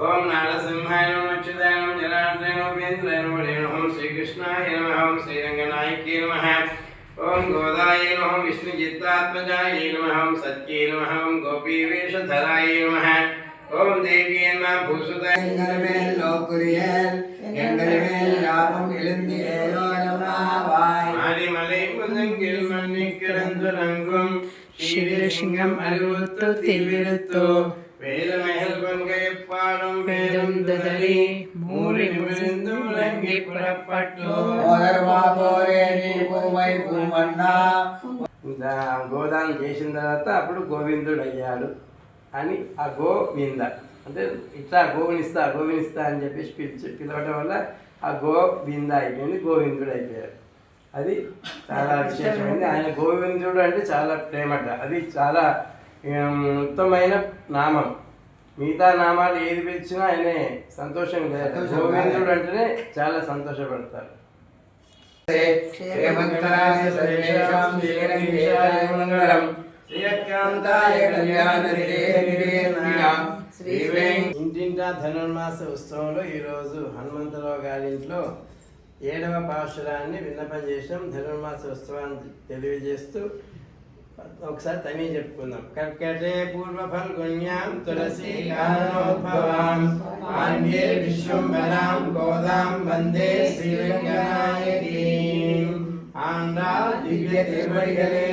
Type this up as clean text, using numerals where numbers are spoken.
ओम नारसिंहाय नमः अच्युताय नमः जनार्दनाय नमः वेन्द्राय नमः ओम श्रीकृष्णाय नमः ओम श्रीरंगनायकाय नमः ओम गोदाय नमः विष्णुचित्तात्मजाय नमः ओम सत्ये नमः ओम गोपीवेशधराय नमः ओम देवी नमः भूसुताय எங்கள்மேல் நோக்குரியல் எங்கள்மேல் லாபம் எழுந்தி ஏலோரமாவாய் மாரிமலை முதங்கில் மன்னிக்கிடந்துலங்கும் ஷீரசிங்கம் அறுவத்து திருவிருத்தோ வேலமேல் பங்கையப்பாடும் பேருந்ததலி மூறி விழுந்து முழங்கி புறப்பட்டோ ఓదర్వా పోరే నీ భూమై భూమన్నా గోదానం చేసిన తర్వాత అప్పుడు గోవిందుడు అయ్యాడు అని ఆ గోవింద అంటే ఇట్లా గోవినిస్తా అని చెప్పేసి పిలవడం వల్ల ఆ గోవింద అయిపోయింది, గోవిందుడు అయిపోయాడు. అది చాలా విశేషమైంది. ఆయన గోవిందుడు అంటే చాలా ప్రేమట, అది చాలా ఉత్తమమైన నామం. మిగతా నామాలు ఏది పిలిచినా ఆయనే సంతోషం లేదు, గోవిందుడు అంటేనే చాలా సంతోషపడతారు. ఇంటింటా ధనుర్మాస ఉత్సవంలో ఈరోజు హనుమంతరావు గారింట్లో 7వ పాశురాన్ని విన్నపం చేసాం. ధనుర్మాస ఉత్సవాన్ని తెలియజేస్తూ ఒకసారి తని చెప్పుకుందాం. కర్కటే పూర్వ ఫల్గుణ్యాం తులసి కారణోద్భవాం ఆంధ్యే విశ్వంబరాం గోదాం వందే శ్రీరంగనాయకీం ఆంధ్రా దివ్య తిరువడిగలే